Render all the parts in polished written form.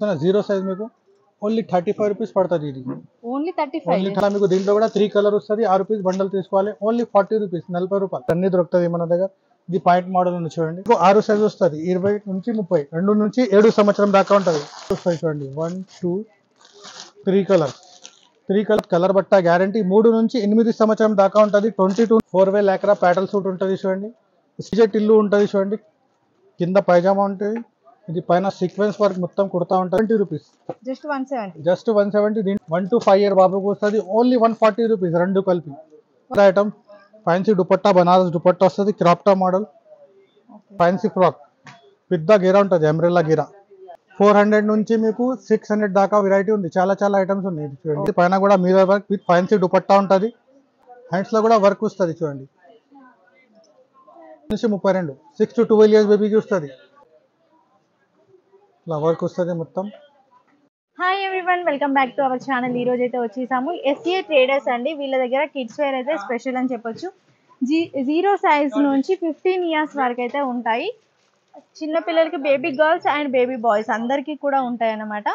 Zero size మీకు only 35 rupees పడుతుంది. ఇది ఓన్లీ 35 ఓన్లీ మీకు దీంట్లో కూడా 3 కలర్ వస్తుంది. 6 రూపీస్ బండల్ తీసుకోవాలి. ఓన్లీ 40 రూపీస్, 40 రూపాయలు అన్ని దొరుకుతుంది మన దగ్గర. ఇది పాయింట్ మోడల్ ఉంది చూడండి. 6 సైజ్ వస్తుంది. 20 నుంచి 30, 2 నుంచి 7 సంవత్సరం దాకా ఉంటుంది. చూడండి 1 2 3 కలర్ కలర్ బట్ట గ్యారంటీ 3 నుంచి 8 సంవత్సరం దాకా ఉంటుంది. 22 4 వే లాక్రా ప్యాటల్ సూట్ ఉంటుంది చూడండి. సిజెట్ ఇల్లు ఉంటుంది చూడండి. కింద పైజామా ఉంటుంది. ఇది పైన సీక్వెన్స్ వర్క్ మొత్తం కుడతా ఉంటుంది. 20 రూపీస్ జస్ట్ 170. దీని 1 to 5 ఇయర్ బాబుకు వస్తుంది. ఓన్లీ 140 రూపీస్ రెండు కలిపి. ఐటమ్ ఫ్యాన్సీ దుపట్టా, బనారస్ దుపట్టా వస్తుంది. క్రాప్టా మోడల్ ఫ్యాన్సీ ఫ్రాక్, పెద్ద గీరా ఉంటుంది, అంబ్రెల్లా గీరా. 400 నుంచి మీకు 600 దాకా వెరైటీ ఉంది. చాలా ఐటమ్స్ ఉన్నాయి చూడండి. పైన కూడా మీద వర్క్ విత్ ఫ్యాన్సీ దుపట్టా ఉంటుంది. హ్యాండ్స్ లో కూడా వర్క్ వస్తుంది చూడండి. 32 6 to 12 ఇయర్స్ బేబీకి వస్తుంది. ఇలా వర్క్ వస్తుంది మొత్తం. Hi everyone, welcome back to our channel. ఈ రోజు అయితే వచ్చేసాము ఎస్ఏ ట్రేడర్స్ అండి. వీళ్ళ దగ్గర కిడ్స్ వేర్ అయితే స్పెషల్ అని చెప్పొచ్చు. 0 సైజ్ నుంచి 15 ఇయర్స్ వరకు అయితే ఉంటాయి. చిన్న పిల్లలకి, baby girls and baby boys అందరికీ కూడా ఉంటాయి అన్నమాట.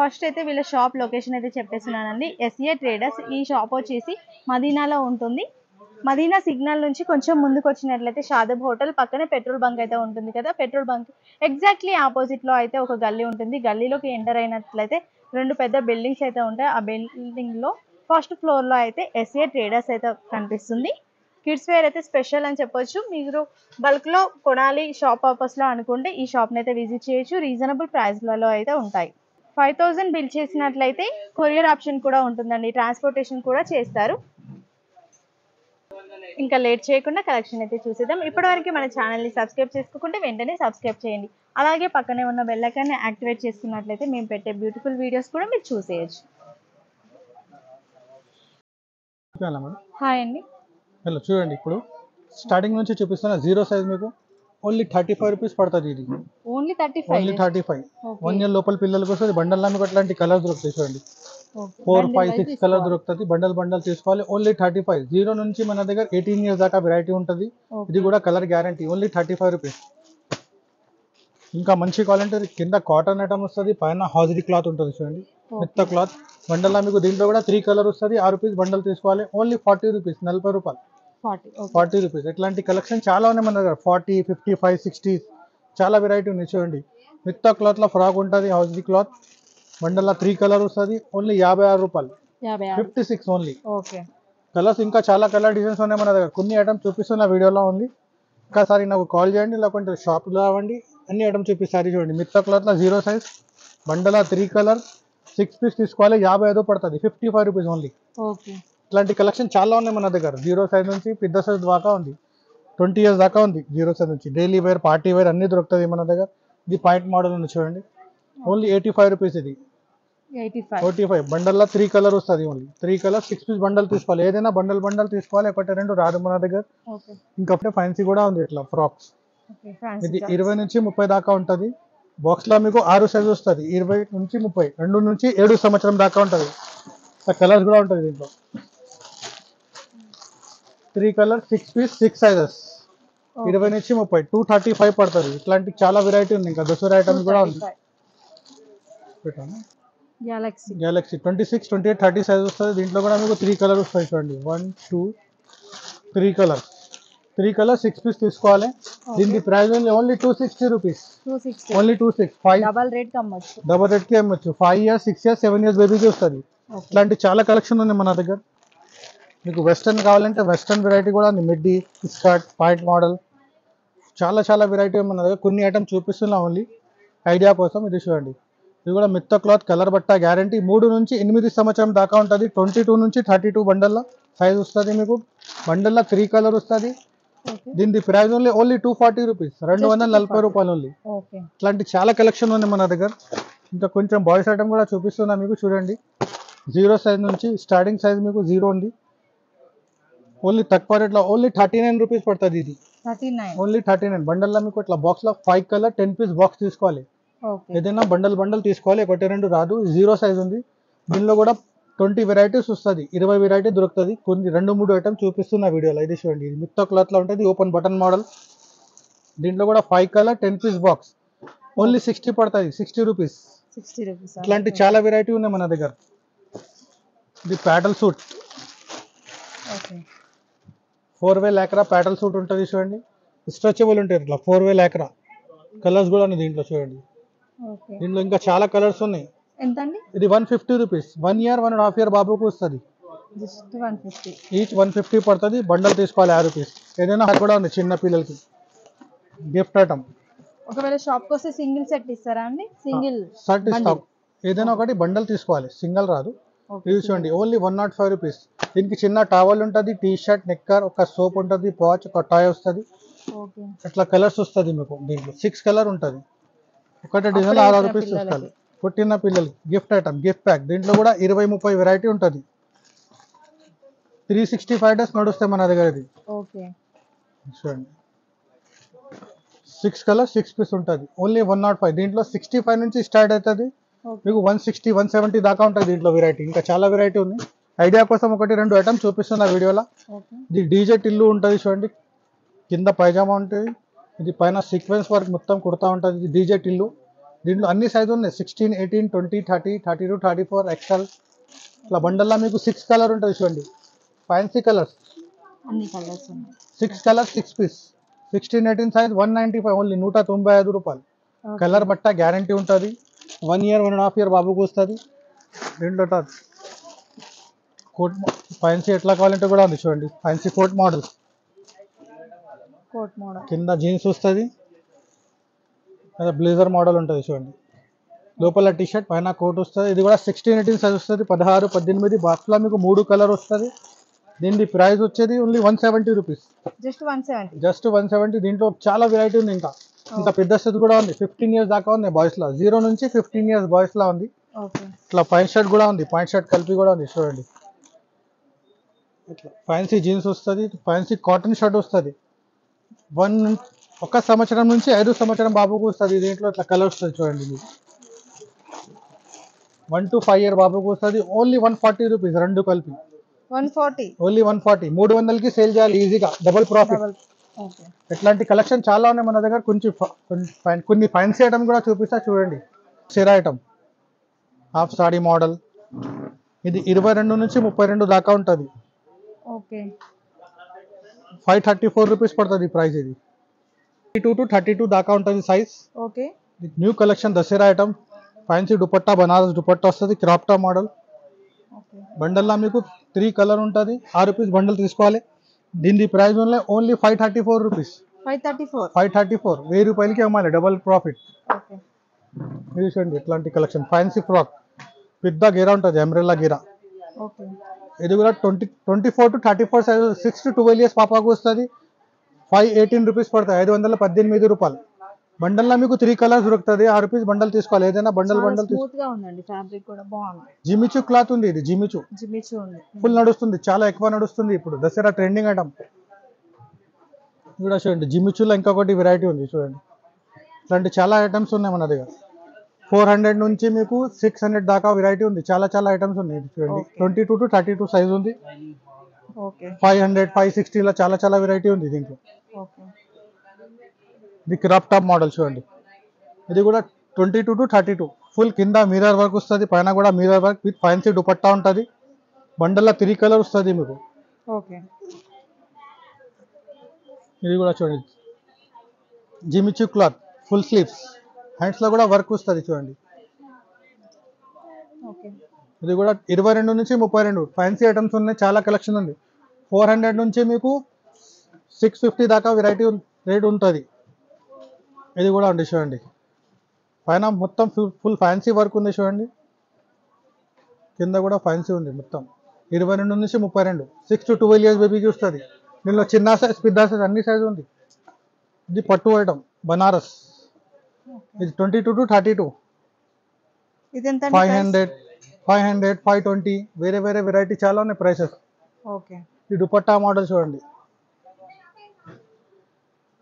ఫస్ట్ అయితే వీళ్ళ షాప్ లొకేషన్ అయితే చెప్పేస్తున్నానండి. SA traders. ఈ షాప్ వచ్చేసి మదీనాలో ఉంటుంది. మదీనా సిగ్నల్ నుంచి కొంచెం ముందుకు వచ్చినట్లయితే షాదబ్ హోటల్ పక్కనే పెట్రోల్ బంక్ అయితే ఉంటుంది కదా. పెట్రోల్ బంక్ ఎగ్జాక్ట్లీ ఆపోజిట్ లో అయితే ఒక గల్లీ ఉంటుంది. గల్లీలోకి ఎంటర్ అయినట్లయితే 2 పెద్ద బిల్డింగ్స్ అయితే ఉంటాయి. ఆ బిల్డింగ్ లో ఫస్ట్ ఫ్లోర్ లో అయితే ఎస్ఏ ట్రేడర్స్ అయితే కనిపిస్తుంది. కిడ్స్ వేర్ అయితే స్పెషల్ అని చెప్పొచ్చు. మీరు బల్క్ లో కొనాలి షాప్ పర్పస్ లో అనుకుంటే ఈ షాప్ అయితే విజిట్ చేయొచ్చు. రీజనబుల్ ప్రైస్ లలో అయితే ఉంటాయి. 5000 బిల్ చేసినట్లయితే కొరియర్ ఆప్షన్ కూడా ఉంటుందండి. ట్రాన్స్పోర్టేషన్ కూడా చేస్తారు. ఇంకా లేట్ చేయకుండా కలెక్షన్ అయితే చూసేద్దాం. ఇప్పటివరకు మన ఛానల్ని సబ్స్క్రైబ్ చేసుకోకుంటే వెంటనే సబ్స్క్రైబ్ చేయండి. అలాగే పక్కనే ఉన్న బెల్ ఐకాన్ని యాక్టివేట్ చేసుకున్నట్లయితే మేము పెట్టే బ్యూటిఫుల్ వీడియోస్ కూడా మీరు చూసేయచ్చు. హాయ్ అండి. హలో, చూడండి ఇప్పుడు స్టార్టింగ్ నుంచి చూపిస్తున్న 0 సైజ్ మీకు ఓన్లీ 35 రూపీస్ పడుతుంది. ఇది ఓన్లీ 35 1 ఇయర్ లోపల పిల్లలకి వస్తుంది. బండల్ మీకు అట్లాంటి కలర్ దొరుకుతాయి చూడండి. 4 5 6 కలర్ దొరుకుతుంది. బండల్ తీసుకోవాలి. ఓన్లీ 35. 0 నుంచి మన దగ్గర 18 ఇయర్స్ దాకా వెరైటీ ఉంటుంది. ఇది కూడా కలర్ గ్యారంటీ. Only 35 rupees. ఇంకా మంచి క్వాలిటీ కింద కాటన్ ఐటమ్ వస్తుంది. పైన హాజరీ క్లాత్ ఉంటుంది చూడండి, మెత్త క్లాత్. బండల్ మీకు దీంట్లో కూడా 3 కలర్ వస్తుంది. 6 రూపీస్ బండల్ తీసుకోవాలి. ఓన్లీ 40 రూపీస్, 40 రూపాయలు. 40 రూపీస్. ఇట్లాంటి కలెక్షన్ చాలా ఉన్నాయి మన దగ్గర. 40 55 60 చాలా వెరైటీ ఉన్నాయి చూడండి. మెత్త క్లాత్ లో ఫ్రాక్ ఉంటుంది, హాజరీ క్లాత్. బండల్ 3 కలర్ వస్తుంది. ఓన్లీ 56 రూపాయలు, 56 ఓన్లీ. కలర్స్ ఇంకా చాలా కలర్ డిజైన్స్ ఉన్నాయి మన దగ్గర. కొన్ని ఐటమ్స్ చూపిస్తున్న వీడియోలో ఉంది. ఒకసారి నాకు కాల్ చేయండి, లేకుంటే షాప్లో రావండి. అన్ని ఐటమ్స్ చూపిస్తారు చూడండి. మిత్త క్లాత్లో 0 సైజ్ బండల 3 కలర్ 6 పీస్ తీసుకోవాలి. 55 పడుతుంది. 55 రూపీస్ ఓన్లీ. ఇట్లాంటి కలెక్షన్ చాలా ఉన్నాయి మన దగ్గర. 0 సైజ్ నుంచి పెద్ద సైజ్ దాకా ఉంది. 20 ఇయర్స్ దాకా ఉంది. 0 సైజ్ నుంచి డైలీ వేర్, పార్టీ వేర్ అన్ని దొరుకుతుంది మన దగ్గర. ఇది పాయింట్ మోడల్ ఉంది చూడండి. Only 85 rupees. ఇది 85 బండల్లో 3 కలర్ వస్తుంది. ఓన్లీ 3 కలర్ 6 పీస్ బండల్ తీసుకోవాలి. ఏదైనా బండల్ తీసుకోవాలి. ఒకటి రెండు రాదు మన దగ్గర. ఇంకా ఫ్యాన్సీ కూడా ఉంది ఇట్లా ఫ్రాక్స్. ఇది 20 నుంచి 30 దాకా ఉంటుంది. బాక్స్ లో మీకు 6 సైజ్ వస్తుంది. 20 నుంచి 30, 2 నుంచి 7 సంవత్సరం దాకా ఉంటుంది. కలర్స్ కూడా ఉంటుంది దీంట్లో. 3 కలర్ 6 పీస్ 6 సైజెస్. 20 నుంచి 30, 235 పడుతుంది. ఇట్లాంటి చాలా వెరైటీ ఉంది. ఇంకా దసరా ఐటమ్స్ కూడా ఉంది. గ్యాలక్సీ 26, 28, 30 సైజ్ వస్తుంది. దీంట్లో కూడా మీకు 3 కలర్ వస్తాయి చూడండి. 1 2 3 కలర్ 6 పీస్ తీసుకోవాలి. దీనికి price only 260 rupees. Only 265. Double rate కి అమ్మచ్చు. 5 ఇయర్స్ 6 ఇయర్స్ 7 ఇయర్స్ బేబీకి వస్తుంది. ఇట్లాంటి చాలా కలెక్షన్ ఉంది మన దగ్గర. మీకు వెస్టర్న్ కావాలంటే వెస్టర్న్ వెరైటీ కూడా ఉంది. మిడ్డీ, స్కర్ట్, పాయింట్ మోడల్ చాలా వెరైటీ మన దగ్గర. కొన్ని ఐటమ్ చూపిస్తున్నా ఓన్లీ ఐడియా కోసం. ఇది చూడండి. ఇది కూడా మెత్త క్లాత్ కలర్ బట్ట గ్యారంటీ 3 నుంచి 8 సంవత్సరం దాకా ఉంటుంది. 22 నుంచి 32 బండల్ల సైజ్ వస్తుంది. మీకు బండల్లో 3 కలర్ వస్తుంది. దీని ప్రైస్ ఓన్లీ 240 రూపీస్, 240 రూపాయలు ఓన్లీ. ఇట్లాంటి చాలా కలెక్షన్ ఉంది మన దగ్గర. ఇంకా కొంచెం బాయ్స్ ఐటమ్ కూడా చూపిస్తున్నా మీకు చూడండి. 0 సైజ్ నుంచి స్టార్టింగ్ సైజ్ మీకు 0 ఉంది. ఓన్లీ తక్కువ రేట్లో ఓన్లీ 39 రూపీస్ పడుతుంది. ఇది ఓన్లీ 39 బండల్లో మీకు ఇట్లా బాక్స్ లో 5 కలర్ 10 పీస్ బాక్స్ తీసుకోవాలి. ఏదైనా బండల్ తీసుకోవాలి. ఒకటి రెండు రాదు. 0 సైజ్ ఉంది. దీనిలో కూడా 20 వెరైటీస్ వస్తుంది. 20 వెరైటీ దొరుకుతుంది. కొన్ని 2-3 ఐటమ్ చూపిస్తున్న వీడియోలో. ఇది చూడండి. ఇది మిత్త క్లాత్ లో ఉంటుంది. Open button model. దీంట్లో కూడా 5 కలర్ 10 పీస్ బాక్స్. ఓన్లీ 60 పడుతుంది. 60 రూపీస్. 60 రూపీస్. ఇట్లాంటి చాలా వెరైటీ ఉన్నాయి మన దగ్గర. ఇది ప్యాటల్ సూట్, ఓకే 4-way లాక్రా ప్యాటల్ సూట్ ఉంటుంది చూడండి. స్ట్రెచబుల్ ఉంటాయి ఇట్లా 4-way లాక్రా. కలర్స్ కూడా ఉన్నాయి దీంట్లో చూడండి. ఓకే దీంట్లో ఇంకా చాలా కలర్స్ ఉన్నాయి. ఎంత అండి? ఇది 150 రూపీస్. 1 year 1.5 year బాబుకు వస్తుంది. జస్ట్ 150. ఈచ్ 150 పడుతుంది. బండల్ తీసుకోవాలి 5 రూపీస్. ఏదైనా కూడా ఉంది చిన్న పిల్లలకి గిఫ్ట్ ఐటమ్. ఒకవేళ షాప్కి వస్తే సింగిల్ సెట్ ఇస్తారా అండి? సింగిల్ షర్ట్ ఇస్తాం. ఏదైనా ఒకటి బండల్ తీసుకోవాలి, సింగల్ రాదు. ఇది చూడండి ఓన్లీ 105 రూపీస్. దీనికి చిన్న టవల్ ఉంటుంది, టీ షర్ట్, నెక్కర్, ఒక సోప్ ఉంటుంది, వాచ్, ఒక టాయ్ వస్తుంది. ఓకే అట్లా కలర్స్ వస్తుంది మీకు. దీంట్లో 6 కలర్ ఉంటుంది. ఒకటి డిజైన్ 6 రూపీస్ తీసుకోవాలి. పుట్టిన పిల్లలకి గిఫ్ట్ ఐటమ్, గిఫ్ట్ ప్యాక్. దీంట్లో కూడా 20-30 వెరైటీ ఉంటుంది. 365 days నడుస్తాయి మన దగ్గర. ఇది ఓకే చూడండి 6 కలర్ 6 పీస్ ఉంటుంది. ఓన్లీ 105. దీంట్లో 65 నుంచి స్టార్ట్ అవుతుంది. మీకు 160 170 దాకా ఉంటుంది దీంట్లో వెరైటీ. ఇంకా చాలా వెరైటీ ఉంది. ఐడియా కోసం 1-2 ఐటమ్ చూపిస్తున్నా వీడియోలో. ఇది డీజే టిల్లు ఉంటుంది చూడండి. కింద పైజామా ఉంటుంది. ఇది పైన సీక్వెన్స్ వర్క్ మొత్తం కుడతా ఉంటుంది. ఇది డీజే టిల్లు. దీంట్లో అన్ని సైజు ఉన్నాయి. 16, 18, 20, 30, 32, 34 XL. ఇట్లా బండల్లా మీకు 6 కలర్ ఉంటుంది చూడండి. ఫ్యాన్సీ కలర్స్, అన్ని కలర్స్ ఉన్నాయి. 6 కలర్ 6 పీస్. 16, 18 సైజ్ 195 ఓన్లీ 195 రూపాయలు. కలర్ బట్ట గ్యారంటీ ఉంటుంది. 1 year 1.5 year బాబుకు వస్తుంది. దీంట్లో కోట్ ఫ్యాన్సీ ఎట్లా కావాలంటే కూడా ఉంది చూడండి. Fancy coat model, coat model, కింద జీన్స్ వస్తుంది, బ్లేజర్ మోడల్ ఉంటుంది చూడండి. లోపల టీ షర్ట్, పైన కోట్ వస్తుంది. ఇది కూడా 16, 18 సైజ్ వస్తుంది. 16, 18 బాక్స్లో మీకు 3 కలర్ వస్తుంది. దీని ప్రైస్ వచ్చేది ఓన్లీ 170 రూపీస్. జస్ట్ 170. జస్ట్ 170. దీంట్లో చాలా వెరైటీ ఉంది. ఇంకా పెద్ద సైజ్ కూడా ఉంది. 15 years దాకా ఉంది బాయ్స్లో. 0 నుంచి 15 years బాయ్స్లో ఉంది. ఇట్లా పాయింట్ షర్ట్ కూడా ఉంది. పాయింట్ షర్ట్ కలిపి కూడా ఉంది చూడండి. ఇట్లా ఫ్యాన్సీ జీన్స్ వస్తుంది, ఫ్యాన్సీ కాటన్ షర్ట్ వస్తుంది. 1 సంవత్సరం నుంచి 5 సంవత్సరం బాబుకు వస్తుంది. దీంట్లో ఇట్లా కలర్ వస్తుంది చూడండి. 1 to 5 year బాబుకు వస్తుంది. Only 140 rupees. రెండు కలిపి 140. ఓన్లీ 140. 300కి సేల్ చేయాలి ఈజీగా, డబుల్ ప్రాఫిట్. ఇట్లాంటి కలెక్షన్ చాలా ఉన్నాయి మన దగ్గర. కొన్ని ఫ్యాన్సీ ఐటమ్ కూడా చూపిస్తా చూడండి. సిరా ఐటమ్, హాఫ్ సాడీ మోడల్. ఇది 22 నుంచి 32 దాకా ఉంటుంది. ఓకే 534 రూపీస్ పడుతుంది ప్రైస్. ఇది 32 to 32 దాకా ఉంటుంది size. Okay new collection Dasara item. Fancy dupatta, Banaras dupatta వస్తుంది, క్రాప్ టాప్ మోడల్. బండల్లా మీకు 3 కలర్ ఉంటుంది. 6 రూపీస్ బండల్ తీసుకోవాలి. దీని ప్రైస్ ఓన్లీ 534 రూపీస్. 534. 1000 రూపాయలకి అమ్మాలి, డబల్ ప్రాఫిట్. ఇది చూడండి ఇట్లాంటి కలెక్షన్. ఫ్యాన్సీ ఫ్రాక్, పెద్ద గీరా ఉంటుంది, అంబ్రెల్లా గీరా. ఇది కూడా 24 to 34 సైజ్. 6 to 12 years పాపకు వస్తుంది. 518 రూపీస్ పడుతుంది. 518 రూపాయలు. బండల్లో మీకు 3 కలర్స్ దొరుకుతుంది. 6 రూపీస్ బండల్ తీసుకోవాలి. ఏదైనా బండల్ జిమిచు క్లాత్ ఉంది. ఇది జిమిచు ఫుల్ నడుస్తుంది, చాలా ఎక్కువ నడుస్తుంది ఇప్పుడు. దసరా ట్రెండింగ్ ఐటమ్ కూడా చూడండి. జిమిచులో ఇంకొకటి వెరైటీ ఉంది చూడండి. ఇట్లాంటి చాలా ఐటమ్స్ ఉన్నాయి మన దగ్గర. 400 నుంచి మీకు 600 దాకా వెరైటీ ఉంది. చాలా ఐటమ్స్ ఉన్నాయి చూడండి. 22 to 32 సైజ్ ఉంది. 500, 560 చాలా వెరైటీ ఉంది దీంట్లో. ఇది క్రాప్ టాప్ మోడల్ చూడండి. ఇది కూడా 22 to 32. ఫుల్ కింద మిర్రర్ వర్క్ వస్తుంది, పైన కూడా mirror work with fancy dupatta ఉంటుంది. బండల్లో 3 కలర్ వస్తుంది మీకు. ఇది కూడా చూడండి జిమిచు క్లాత్, ఫుల్ స్లీవ్స్, హ్యాండ్స్లో కూడా వర్క్ వస్తుంది చూడండి. ఇది కూడా 22 నుంచి 32 ఫ్యాన్సీ ఐటమ్స్ ఉన్నాయి. చాలా కలెక్షన్ ఉంది. 400 నుంచి మీకు 650 దాకా వెరైటీ రేట్ ఉంటుంది. ఇది కూడా ఉంది చూడండి. పైన మొత్తం ఫుల్ ఫ్యాన్సీ వర్క్ ఉంది చూడండి. కింద కూడా ఫ్యాన్సీ ఉంది మొత్తం. 22 నుంచి 32. 6 to 12 years బేబీకి వస్తుంది. దీనిలో చిన్న సైజ్, పెద్ద సైజ్, అన్ని సైజు ఉంది. ఇది పట్టు ఐటమ్, బనారస్. ఇది 22 to 32. 500, 520. వేరే వెరైటీ చాలా ఉన్నాయి ప్రైసెస్. ఈ దుపట్టా మోడల్ చూడండి.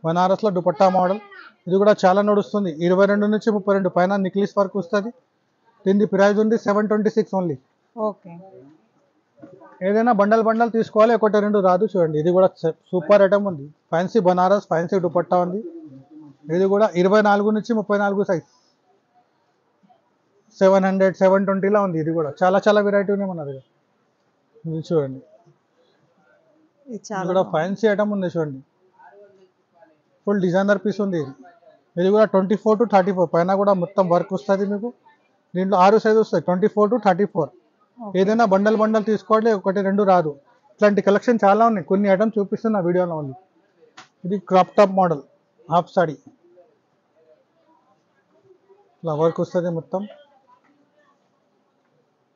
బనారస్లో దుపట్టా మోడల్. ఇది కూడా చాలా నడుస్తుంది. 22 నుంచి 32. పైన నిక్లిస్ వర్క్ వస్తుంది. దీని ప్రైస్ ఉంది 726 ఓన్లీ. ఏదైనా బండల్ తీసుకోవాలి, 1-2 రాదు చూడండి. ఇది కూడా సూపర్ ఐటమ్ ఉంది. ఫ్యాన్సీ బనారస్, ఫ్యాన్సీ దుపట్టా ఉంది. ఇది కూడా 24 నుంచి 34 సైజ్. 700, 720లా ఉంది. ఇది కూడా చాలా చాలా వెరైటీ ఉన్నాయి మన దగ్గర. ఇది చూడండి, ఇది ఇది చాలా కూడా బాగుంది. ఫ్యాన్సీ ఐటమ్ ఉంది చూడండి, ఫుల్ డిజైనర్ పీస్ ఉంది ఇది. ఇది కూడా 24 to 34 పైన కూడా మొత్తం వర్క్ వస్తుంది మీకు. దీంట్లో 6 సైజ్ వస్తాయి, 24 to 34. ఓకే. ఏదైనా బండల్ బండల్ తీసుకోవాలి, ఒకటి రెండు రాదు. ఇట్లాంటి కలెక్షన్ చాలా ఉన్నాయి, కొన్ని ఐటమ్స్ చూపిస్తున్నా వీడియోలో ఉంది. ఇది crop top model half sorry, ఇట్లా వర్క్ వస్తుంది మొత్తం.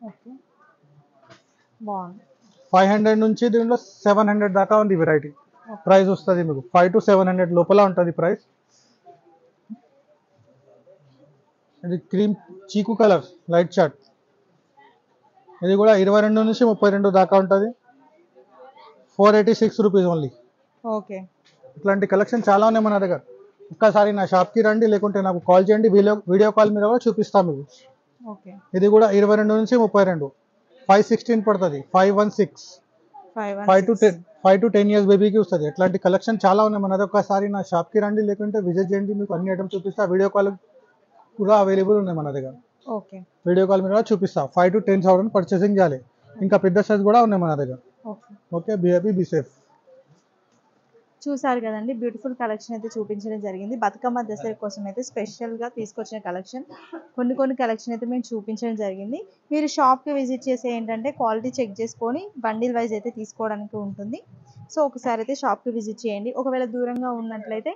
ఓకే, బాగుంది. 500 నుంచి దీంట్లో 700 దాకా ఉంది వెరైటీ. ప్రైస్ వస్తుంది మీకు 5 to 700 లోపల ఉంటుంది ప్రైస్. ఇది క్రీమ్ చీకు కలర్ లైట్ చార్ట్, ఇది కూడా 22 నుంచి 32 దాకా ఉంటుంది. 486 రూపీస్ ఓన్లీ. ఓకే, ఇట్లాంటి కలెక్షన్ చాలా ఉన్నాయి మన దగ్గర. ఒక్కసారి నా షాప్కి రండి, లేకుంటే నాకు కాల్ చేయండి, వీడియో కాల్ మీద కూడా చూపిస్తాను మీకు. ఓకే. ఇది కూడా 22 నుంచి 32, 516 పడుతుంది. 516, 5 to 10 ఇయర్స్ బేబీకి వస్తుంది. ఇట్లాంటి కలెక్షన్ చాలా ఉన్నాయి మన దగ్గర. ఒక్కసారి నా షాప్కి రండి, లేకుంటే విజిట్ చేయండి, మీకు అన్ని ఐటమ్స్ చూపిస్తా. వీడియో కాల్ కూడా అవైలబుల్ ఉన్నాయి మన దగ్గర. ఓకే, వీడియో కాల్ మీద కూడా చూపిస్తా. 5 to 10,000 పర్చేసింగ్ చేయాలి. ఇంకా పెద్ద సైజ్ కూడా ఉన్నాయి మన దగ్గర. Okay. Okay, be happy, be safe. చూసారు కదండి, బ్యూటిఫుల్ కలెక్షన్ అయితే చూపించడం జరిగింది. బతుకమ్మ దసరా కోసం అయితే స్పెషల్గా తీసుకొచ్చిన కలెక్షన్, కొన్ని కలెక్షన్ అయితే మేము చూపించడం జరిగింది. మీరు షాప్కి విజిట్ చేసి ఏంటంటే క్వాలిటీ చెక్ చేసుకొని బండిల్ వైజ్ అయితే తీసుకోవడానికి ఉంటుంది. సో ఒకసారి అయితే షాప్కి విజిట్ చేయండి. ఒకవేళ దూరంగా ఉన్నట్లయితే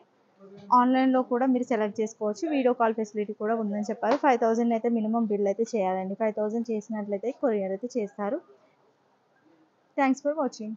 ఆన్లైన్లో కూడా మీరు సెలెక్ట్ చేసుకోవచ్చు. వీడియో కాల్ ఫెసిలిటీ కూడా ఉందని చెప్పారు. 5000 అయితే మినిమం బిల్ అయితే చేయాలండి. 5000 చేసినట్లయితే కొరియర్ అయితే చేస్తారు. Thanks for watching.